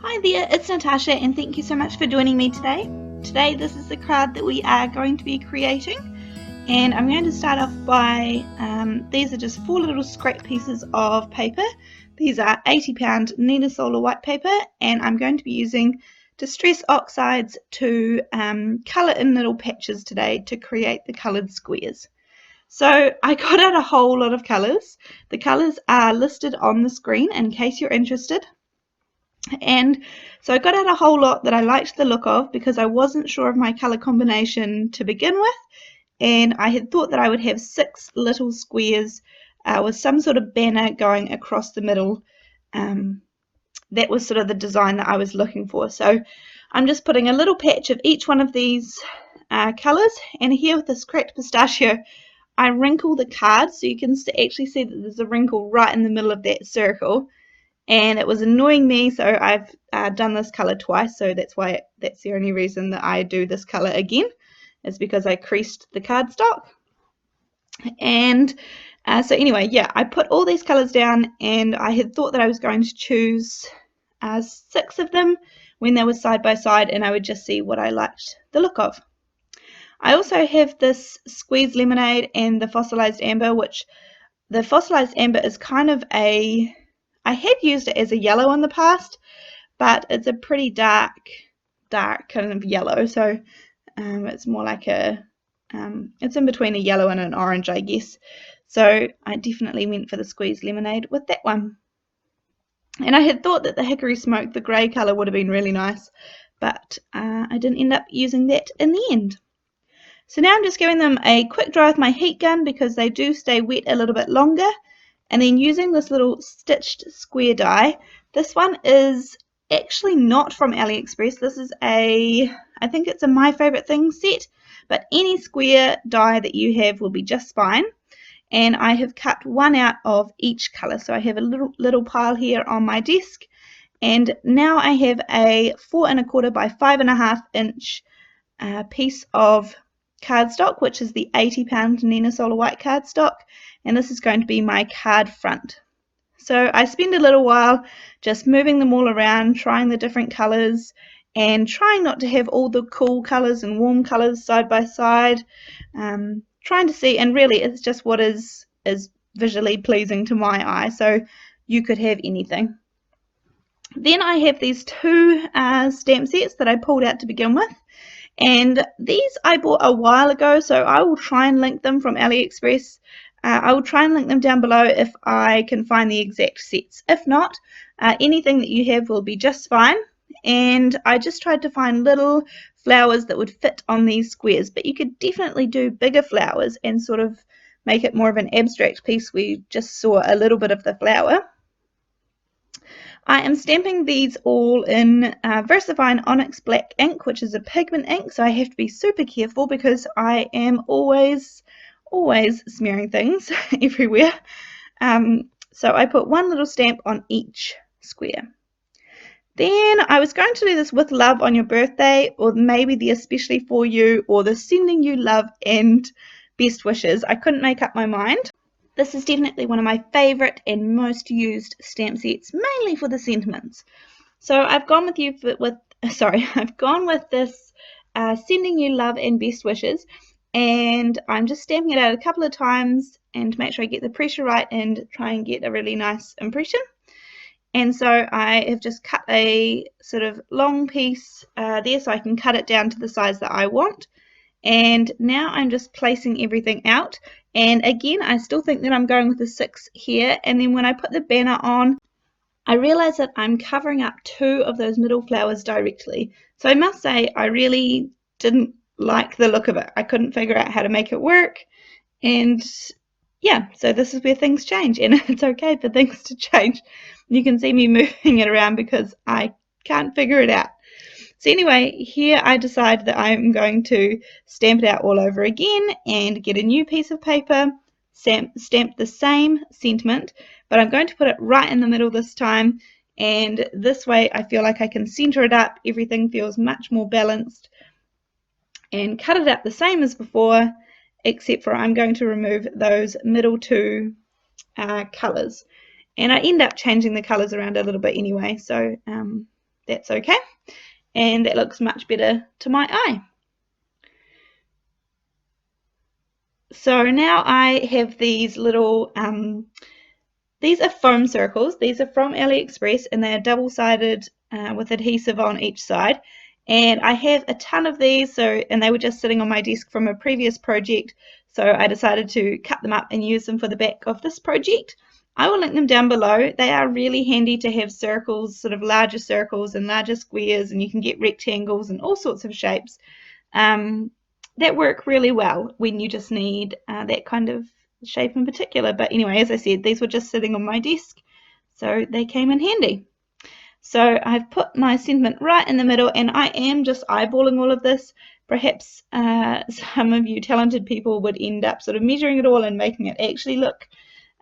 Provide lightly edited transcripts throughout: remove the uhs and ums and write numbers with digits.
Hi there, it's Natasha and thank you so much for joining me today. Today this is the card that we are going to be creating, and I'm going to start off by, these are just 4 little scrap pieces of paper. These are 80-pound Nina Solar white paper, and I'm going to be using Distress Oxides to colour in little patches today to create the coloured squares. So I got out a whole lot of colours. The colours are listed on the screen in case you're interested. And so I got out a whole lot that I liked the look of because I wasn't sure of my colour combination to begin with, and I had thought that I would have 6 little squares with some sort of banner going across the middle. That was sort of the design that I was looking for. So I'm just putting a little patch of each one of these colours, and here with this cracked pistachio I wrinkle the card so you can actually see that there's a wrinkle right in the middle of that circle. And it was annoying me, so I've done this colour twice, so that's the only reason that I do this colour again, is because I creased the cardstock. And so anyway, yeah, I put all these colours down, and I had thought that I was going to choose 6 of them when they were side by side, and I would just see what I liked the look of. I also have this squeezed lemonade and the fossilized amber, which the fossilized amber is kind of I had used it as a yellow in the past, but it's a pretty dark kind of yellow, so it's more like it's in between a yellow and an orange, I guess. So I definitely went for the squeezed lemonade with that one. And I had thought that the hickory smoke, the grey colour, would have been really nice, but I didn't end up using that in the end. So now I'm just giving them a quick dry with my heat gun because they do stay wet a little bit longer. And then using this little stitched square die. This one is actually not from AliExpress. This is I think it's a My Favorite Things set, but any square die that you have will be just fine. And I have cut one out of each colour. So I have a little pile here on my desk. And now I have a 4 1/4 by 5 1/2 inch piece of cardstock, which is the 80-pound Nina Solar white cardstock, and this is going to be my card front. So I spend a little while just moving them all around, trying the different colours, and trying not to have all the cool colours and warm colours side by side, trying to see, and really it's just what is visually pleasing to my eye, so you could have anything. Then I have these 2 stamp sets that I pulled out to begin with. And these I bought a while ago, so I will try and link them from AliExpress. I will try and link them down below if I can find the exact sets. If not, anything that you have will be just fine. And I just tried to find little flowers that would fit on these squares, but you could definitely do bigger flowers and sort of make it more of an abstract piece where you just saw a little bit of the flower. I am stamping these all in VersaFine Onyx Black ink, which is a pigment ink, so I have to be super careful because I am always smearing things everywhere. So I put one little stamp on each square. Then I was going to do this with love on your birthday, or maybe the especially for you, or the sending you love and best wishes. I couldn't make up my mind. This is definitely one of my favourite and most used stamp sets, mainly for the sentiments. So I've gone with I've gone with this sending you love and best wishes, and I'm just stamping it out a couple of times and to make sure I get the pressure right and try and get a really nice impression. And so I have just cut a sort of long piece there so I can cut it down to the size that I want. And now I'm just placing everything out, and again I still think that I'm going with the 6 here, and then when I put the banner on I realize that I'm covering up 2 of those middle flowers directly. So I must say I really didn't like the look of it. I couldn't figure out how to make it work, and yeah, so this is where things change, and it's okay for things to change. You can see me moving it around because I can't figure it out. So anyway, here I decide that I'm going to stamp it out all over again and get a new piece of paper, stamp the same sentiment, but I'm going to put it right in the middle this time, and this way I feel like I can center it up, everything feels much more balanced, and cut it out the same as before, except for I'm going to remove those middle 2 colours. And I end up changing the colours around a little bit anyway, so that's okay, and that looks much better to my eye. So now I have these little, these are foam circles. These are from AliExpress, and they are double-sided with adhesive on each side. And I have a ton of these, and they were just sitting on my desk from a previous project, so I decided to cut them up and use them for the back of this project. I will link them down below. They are really handy to have circles, sort of larger circles and larger squares, and you can get rectangles and all sorts of shapes that work really well when you just need that kind of shape in particular. But anyway, as I said, these were just sitting on my desk, so they came in handy. So I've put my sentiment right in the middle, and I am just eyeballing all of this. Perhaps some of you talented people would end up sort of measuring it all and making it actually look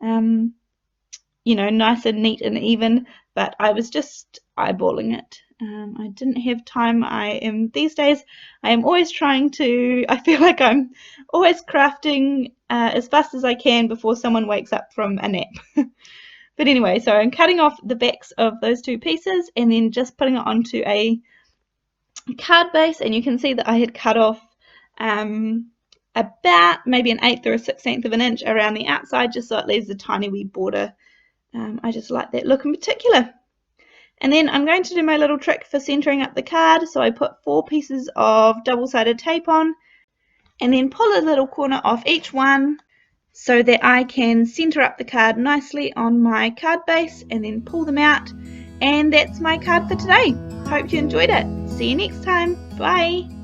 nice and neat and even, but I was just eyeballing it. I didn't have time. These days, I am always I feel like I'm always crafting as fast as I can before someone wakes up from a nap. But anyway, so I'm cutting off the backs of those two pieces and then just putting it onto a card base, and you can see that I had cut off about maybe an 1/8 or a 1/16 of an inch around the outside, just so it leaves a tiny wee border. I just like that look in particular. And then I'm going to do my little trick for centering up the card. So I put 4 pieces of double-sided tape on and then pull a little corner off each one so that I can center up the card nicely on my card base, and then pull them out. And that's my card for today. Hope you enjoyed it. See you next time. Bye.